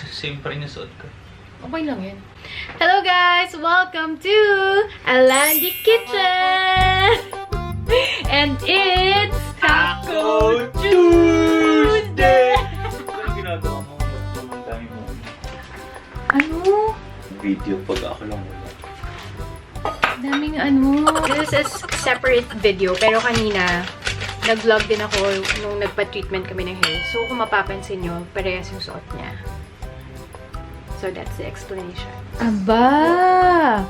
Same pa rin yung suot ko. Okay lang yan. Hello guys! Welcome to Alandy Kitchen! And it's Taco Tuesday! Ano ginagawa mo? Ang dami mo. Ano? Video pag ako lang wala. Daming ano. This is separate video, pero kanina nag-vlog din ako nung nagpa-treatment kami ng hair. So, kung mapapansin nyo, parehas yung suot niya. So, that's the explanation. Aba!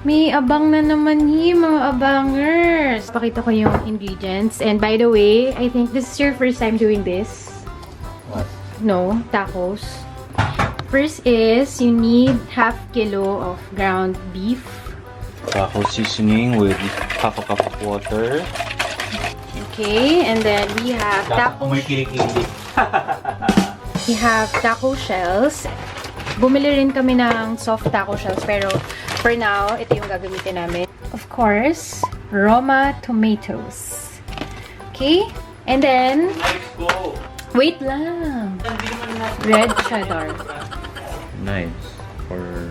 May abang na naman mga abangers! Pakita ko yung ingredients. And by the way, I think this is your first time doing this. What? No, tacos. First is, you need half kilo of ground beef. Taco seasoning with half a cup of water. Okay, and then we have taco. We have taco shells. Bumili rin kami ng soft taco shells, pero for now, ito yung gagamitin namin. Of course, Roma tomatoes. Okay, and then wait lang. Red cheddar. Knives or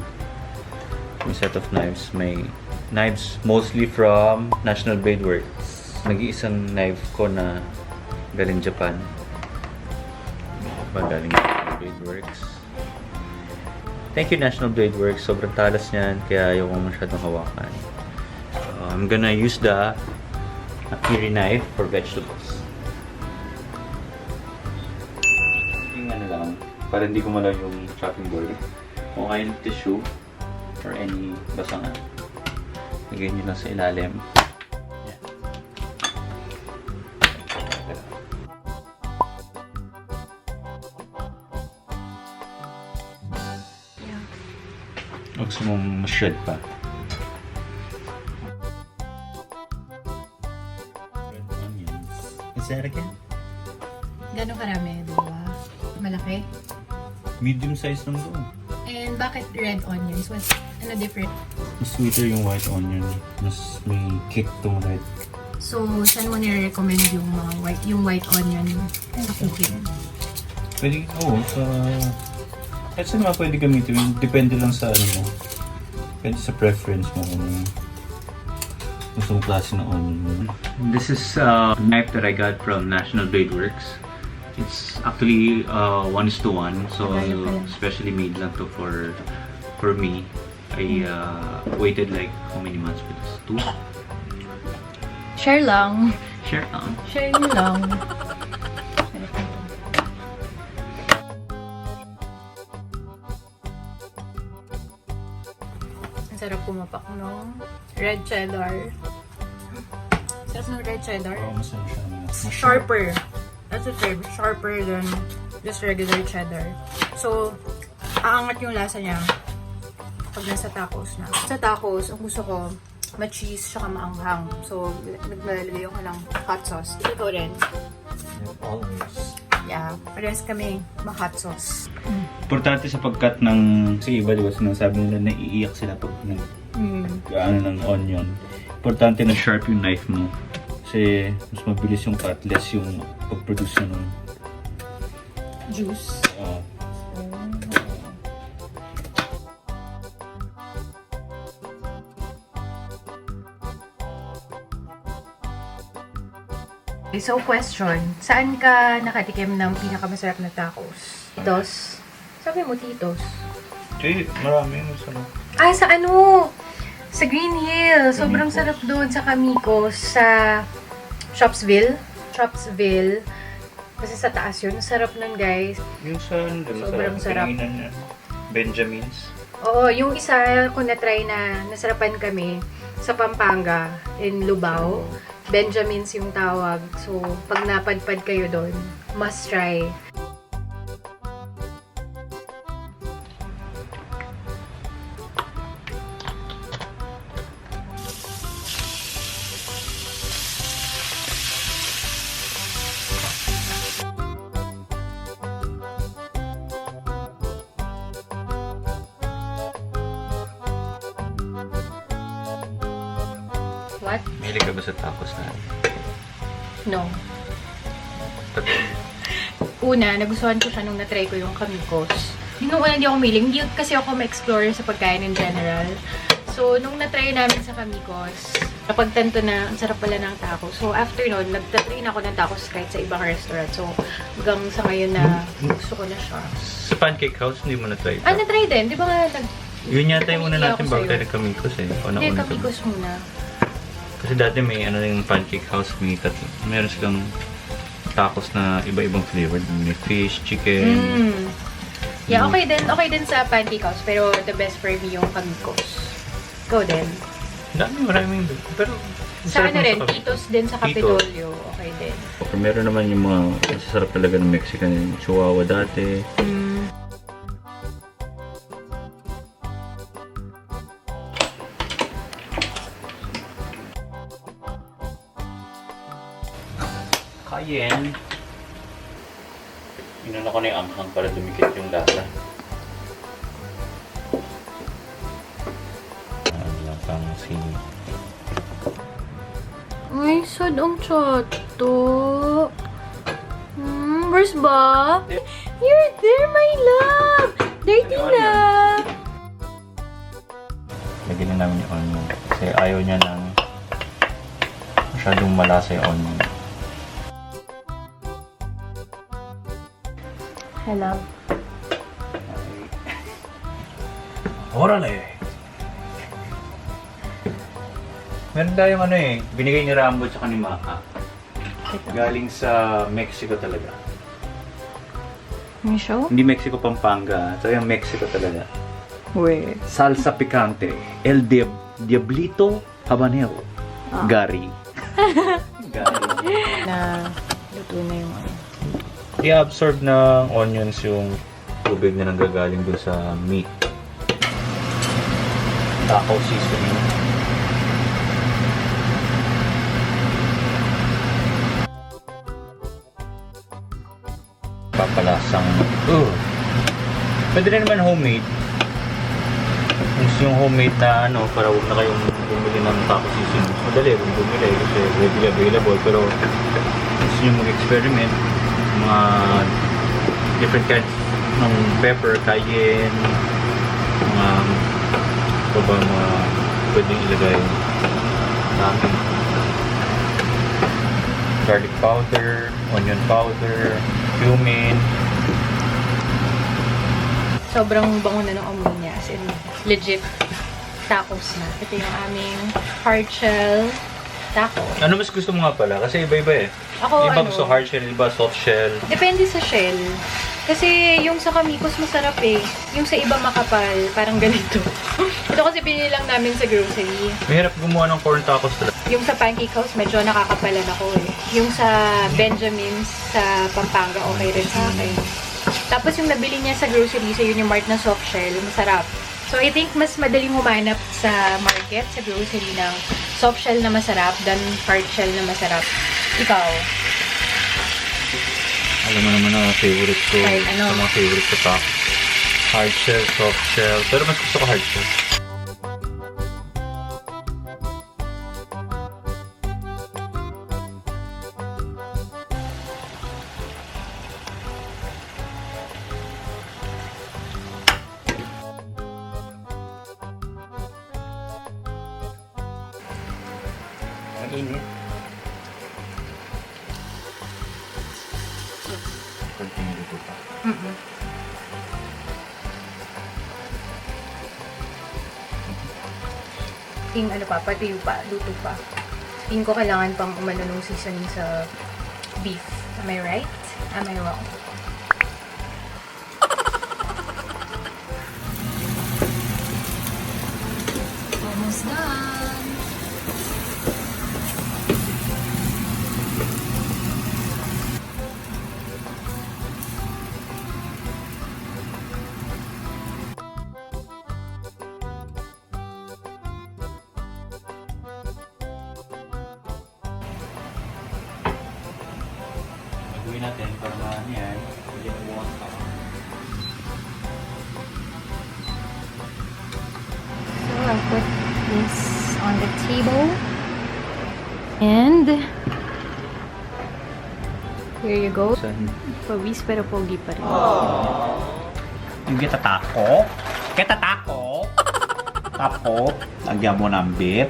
a set of knives. May knives mostly from National Blade Works. Nag-iisang knife ko na galing Japan. Galing National Blade Works. Thank you, National Blade Works. Sobrang talas niyan, kaya ayaw kong masyadong hawakan. I'm gonna use the akiri knife for vegetables. Yung ano lang, para hindi ko malaw yung chopping board. Kung kayo ng tissue or any basangan, lagay nyo lang sa ilalim. Gusto mong shred pa. Red onions. Is that again? Gano'ng karami? Dalawa? Malaki? Medium size lang doon. And bakit red onions? What's ano different? Mas sweeter yung white onion. Mas may kick tong red. So, saan mo nire-recommend yung white onion sa cooking? Pwede, sa... Kahit saan naman pwede gamitin. Depende lang sa ano mo. Depende sa preference mo kung gusto mong klase ng onion. This is a knife that I got from National Blade Works. It's actually 1:1, so specially made lang to for me. I waited like how many months for this? 2? Share lang. Share lang. Share nyo lang. Sarap pumapak ng red cheddar. Sarap ng red cheddar. Oo, masarap siya. Sharper. That's the term. Sharper than just regular cheddar. So, aangat yung lasa niya pag nasa tacos na. Sa tacos, ang gusto ko, ma-cheese siya maanghang. So, naglalagay ako ng hot sauce. Ito rin. Always. Yeah. Parehas kami ma-hot sauce. Importante sa pagkat ng sa iba, diba, sinasabi nila naiiyak sila pag ano ng onion. Importante na sharp yung knife mo. Kasi mas mabilis yung cut, less yung pag-produce ng juice. So, question. Saan ka nakatikim ng pinakamasarap na tacos? Titos? Sabi mo, Titos. Marami yung sarap. Ah, sa ano? Sa Green Hill. Sobrang sarap doon sa Kamikos. Sa Shopsville. Kasi sa taas yun. Sarap nun, guys. Yung sa sobrang sarap. Benjamin's. Oo, yung isa ko na-try na nasarapan kami sa Pampanga in Lubao. Benjamin's yung tawag. So, pag napadpad kayo doon, must try. What? Mahilig ka ba sa tacos na? No. Una, nagustuhan ko siya nung na-try ko yung Kamikos. Nung una hindi ako miling, hindi kasi ako ma-explore sa pagkain in general. So, nung na-try namin sa Kamikos, napagtanto na, ang sarap pala ng tacos. So, after nun, nagtatry na ako ng tacos kahit sa ibang restaurant. So, hanggang sa ngayon na gusto ko na siya. Sa Pancake House, hindi mo na-try ito? Ah, na-try din. Di ba nga, yun yata yung una natin ako bago sa'yo. tayo nag-Kamikos eh. Hindi, Kamikos muna. Kasi dati may ano yung Pancake House, may tatlo. Meron silang tacos na iba-ibang flavor. May fish, chicken. Yeah, okay din sa Pancake House. Pero the best for me yung Kamikos. Ikaw din. Maraming. Pero Sa ano rin, Kapitolyo. Titos din sa Kapitolyo. Okay din. Meron naman yung mga masasarap talaga ng Mexican. Yung Chihuahua dati. Cayenne. Inuna ko na yung anghang para dumikit yung lasa. Lasang sili. Ay, sad ang chato. Where's ba? You're there, my love! Dirty na! Lagyan na namin yung onion. Kasi ayaw niya ng masyadong malasa yung onion. Hello. Orale! Meron tayong ano eh, binigay ni Rambo at ni Maka. Galing sa Mexico talaga. May show? Hindi Mexico, Pampanga. Ito yung Mexico talaga. Wait. Salsa picante. El Diablito Habanero. Gary. Gary. Na luto na yung ano. I-absorb ng onions yung tubig na nanggagaling dun sa meat. Taco seasoning. Papalasang pwede rin naman homemade. Yung homemade na ano, para huwag na kayong bumili ng taco seasoning. Madali kung bumili kasi readily available. Pero gusto nyo mag-experiment, mga different kinds ng pepper, cayenne, mga pwedeng ilagay namin. Garlic powder, onion powder, cumin. Sobrang bango na ng amoy niya. As in, legit tacos na. Ito yung aming hard shell taco. Ano mas gusto mo nga pala? Kasi iba-iba eh. Ako, Iba ano, gusto hard shell, iba soft shell. depende sa shell. Kasi yung sa Kamikos masarap eh. Yung sa iba makapal, parang ganito. Ito kasi pinili lang namin sa grocery. Mahirap gumawa ng corn tacos talaga. Yung sa Pancake House, medyo nakakapalan ako eh. Yung sa Benjamin's sa Pampanga, okay rin sa akin. Tapos yung nabili niya sa grocery, sa Unimart na soft shell, masarap. So I think mas madaling humanap sa market, sa grocery ng soft shell na masarap than hard shell na masarap. Ikaw? Alam mo naman ang favorite ko. Kahit ano? Sa mga favorite ko tacos. Hard shell, soft shell. Pero mas gusto ko hard shell. Ang init. Continue dito pa. Ting ano pa, pati pa, luto pa. Tingin ko kailangan pang umano nung seasoning sa beef. Am I right? Am I wrong? Almost done! Gawin natin para ano yan. Hindi na buwan pa. So I'll put this on the table. And here you go. Pawis pero pogi pa rin. Yung kita tako. Kita tako. Tapos, lagyan mo ng beef.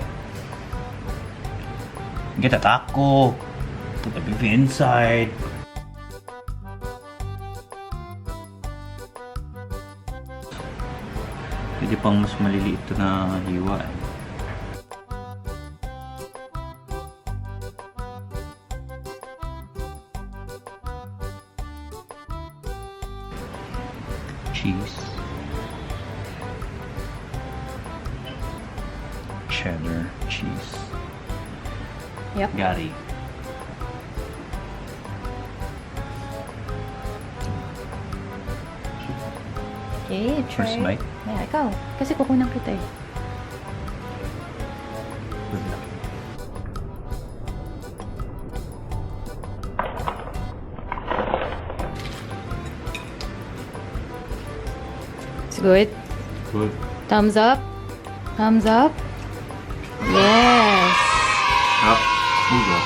Kita tako. Put the beef inside. Pwede pang mas maliliit ito na hiwa. Cheese. Cheddar cheese. Yep. Got it. Okay, try. First bite? Yeah, ikaw. Kasi kukunan kita eh. Good luck. It's good. Good. Thumbs up. Thumbs up. Yes. Up. Good up.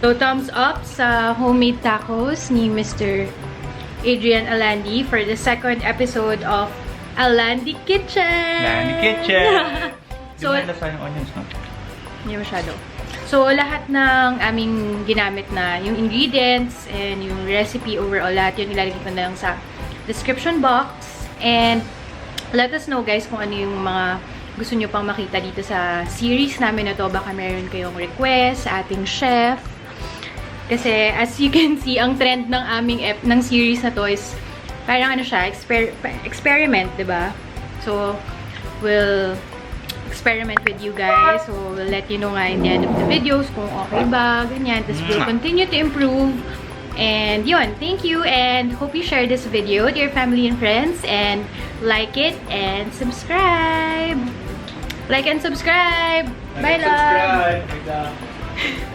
So, thumbs up sa homemade tacos ni Mr. Adrian Alandy for the second episode of Alandy Kitchen! Alandy Kitchen! So, Di ba yung onions, no? hindi masyado. So, lahat ng aming ginamit na yung ingredients and yung recipe overall, lahat yun ilalagay ko na lang sa description box. And let us know guys kung ano yung mga gusto nyo pang makita dito sa series namin na to. Baka meron kayong request sa ating chef. Kasi as you can see, ang trend ng aming ng series na to is parang ano siya, experiment, diba? So, we'll experiment with you guys. So, we'll let you know nga in the end of the videos kung okay ba, ganyan. Tapos we'll continue to improve. And yun, thank you and hope you share this video with your family and friends and like it and subscribe. Like and subscribe. Bye, love. Subscribe.